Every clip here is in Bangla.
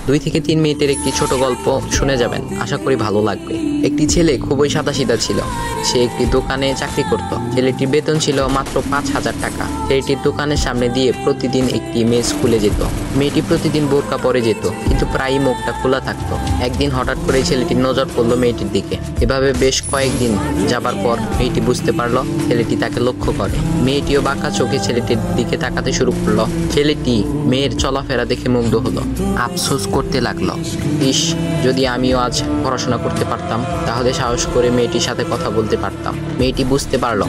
2 থেকে 3 মিনিটের একটি ছোট গল্প শুনে যাবেন, আশা করি ভালো লাগবে। একটি ছেলে খুবই সাদাসিধা ছিল। সে একটি দোকানে চাকরি করত। ছেলেটির বেতন ছিল মাত্র 5,000 টাকা। ছেলেটির দোকানের সামনে দিয়ে প্রতিদিন একটি মেয়ে স্কুলে যেত। মেয়েটি প্রতিদিন বোরকা পরে যেত, কিন্তু প্রায়ই মুখটা খোলা থাকতো। একদিন হঠাৎ করে ছেলেটির নজর পড়লো মেয়েটির দিকে। এভাবে বেশ কয়েকদিন যাবার পর মেয়েটি বুঝতে পারলো ছেলেটি তাকে লক্ষ্য করে। মেয়েটিও বাঁকা চোখে ছেলেটির দিকে তাকাতে শুরু করলো। ছেলেটি মেয়ের চলাফেরা দেখে মুগ্ধ হলো। আফসোস করতে লাগলো, ইস, যদি আমিও আজ পড়াশোনা করতে পারতাম, তাহলে সাহস করে মেয়েটির সাথে কথা বলতে পারতাম। মেয়েটি বুঝতে পারলো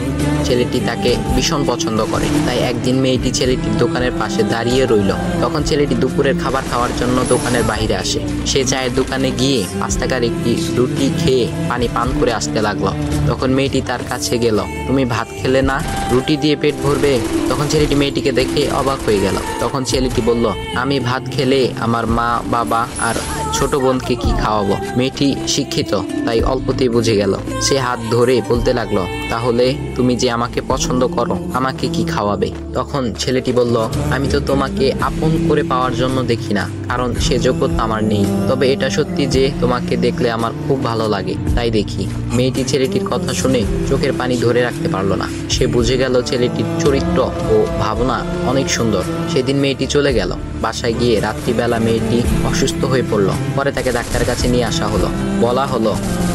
ছেলেটি তাকে ভীষণ পছন্দ করে। তাই একদিন মেয়েটি ছেলেটির দোকানের পাশে দাঁড়িয়ে রইল। তখন ছেলেটি দুপুরের খাবার খাওয়ার জন্য দোকানের বাইরে আসে। সে চায়ের দোকানে গিয়ে 5 টাকার একটি রুটি খেয়ে পানি পান করে আসতে লাগলো। তখন মেয়েটি তার কাছে গেল। তুমি ভাত খেলে না, রুটি দিয়ে পেট ভরবে? তখন ছেলেটি মেয়েটিকে দেখে অবাক হয়ে গেল। তখন ছেলেটি বলল, আমি ভাত খেলে আমার মা, বাবা আর ছোট বোনকে কি খাওয়াবো? মেয়েটি শিক্ষিত, তাই অল্পতেই বুঝে গেল। সে হাত ধরে বলতে লাগলো, তাহলে তুমি যে আমাকে পছন্দ করো, আমাকে কি খাওয়াবে? তখন ছেলেটি বলল, আমি তো তোমাকে আপন করে পাওয়ার জন্য দেখি না, কারণ সে যোগ্যতা আমার নেই। তবে এটা সত্যি যে তোমাকে দেখলে আমার খুব ভালো লাগে, তাই দেখি। মেয়েটি ছেলেটির কথা শুনে চোখের পানি ধরে রাখতে পারলো না। সে বুঝে গেল ছেলেটির চরিত্র ও ভাবনা অনেক সুন্দর। সেদিন মেয়েটি চলে গেল। বাসায় গিয়ে রাত্রিবেলা মেয়েটি অসুস্থ হয়ে পড়ল। পরে তাকে ডাক্তারের কাছে নিয়ে আসা হলো। বলা হলো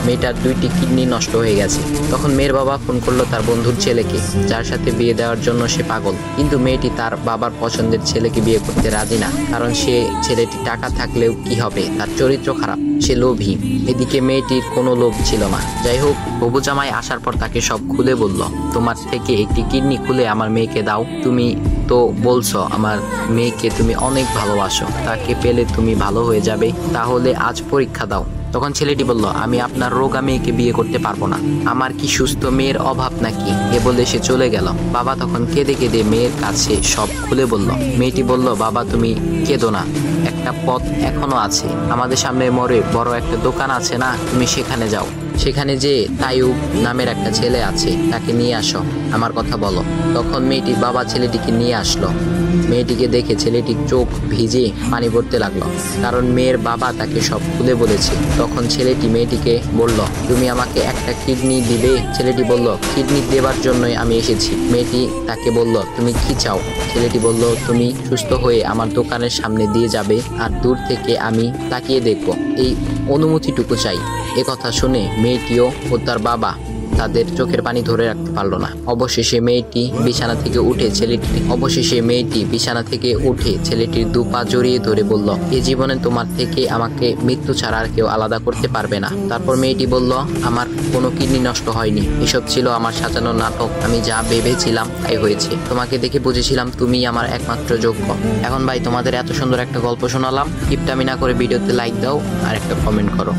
মেয়েটার 2টি কিডনি নষ্ট হয়ে গেছে। তখন মেয়ের বাবা ফোন করলো তার বন্ধুর ছেলেকে, যার সাথে বিয়ে দেওয়ার জন্য সে পাগল। কিন্তু মেয়েটি তার বাবার পছন্দের ছেলেকে বিয়ে করতে রাজি না, কারণ সে ছেলেটি টাকা থাকলেও কি হবে, তার চরিত্র খারাপ, সে লোভী। এদিকে মেয়েটির কোনো লোভ ছিল না। যাই হোক, হবু জামাই আসার পর তাকে সব খুলে বলল, তোমার থেকে একটি কিডনি খুলে আমার মেয়েকে দাও। তুমি তো বলছো আমার মেয়েকে তুমি অনেক ভালোবাসো, তাকে পেলে তুমি ভালো হয়ে যাবে, তাহলে আজ পরীক্ষা দাও। তখন ছেলেটি বলল, আমি আপনার রোগা মেয়েকে বিয়ে করতে পারবো না, আমার কি সুস্থ মেয়ের অভাব নাকি? এ বলে সে চলে গেল। বাবা তখন কেঁদে কেঁদে মেয়ের কাছে সব খুলে বলল। মেয়েটি বলল, বাবা তুমি কেঁদো না, একটা পথ এখনো আছে, আমাদের সামনে মোড়ে বড় একটা দোকান আছে না, তুমি সেখানে যাও। সেখানে যে তাইয়ুব নামের একটা ছেলে আছে, তাকে নিয়ে আসো, আমার কথা বলো। তখন মেয়েটির বাবা ছেলেটিকে নিয়ে আসলো। মেয়েটিকে দেখে ছেলেটির চোখ ভিজে পানি পড়তে লাগলো, কারণ মেয়ের বাবা তাকে সব খুলে বলেছে। তখন ছেলেটি মেয়েটিকে বলল, তুমি আমাকে একটা কিডনি দিবে? ছেলেটি বলল, কিডনি দেবার জন্যই আমি এসেছি। মেয়েটি তাকে বলল, তুমি কি চাও? ছেলেটি বলল, তুমি সুস্থ হয়ে আমার দোকানের সামনে দিয়ে যাবে, আর দূর থেকে আমি তাকিয়ে দেখবো, এই অনুমতিটুকু চাই। এ কথা শুনে মেয়েটিও ও তার বাবা তাদের চোখের পানি ধরে রাখতে পারলো না। অবশেষে মেয়েটি বিছানা থেকে উঠে ছেলেটির 2 পা জড়িয়ে ধরে বলল, এ জীবনে তোমার থেকে আমাকে মৃত্যু ছাড়া আর কেউ আলাদা করতে পারবে না। তারপর মেয়েটি বলল, আমার কোনো কিডনি নষ্ট হয়নি, এসব ছিল আমার সাজানো নাটক, আমি যা ভেবেছিলাম তাই হয়েছে। তোমাকে দেখে বুঝেছিলাম তুমি আমার একমাত্র যোগ্য। এখন ভাই, তোমাদের এত সুন্দর একটা গল্প শোনালাম, কিপটামি না করে ভিডিওতে লাইক দাও আর একটা কমেন্ট করো।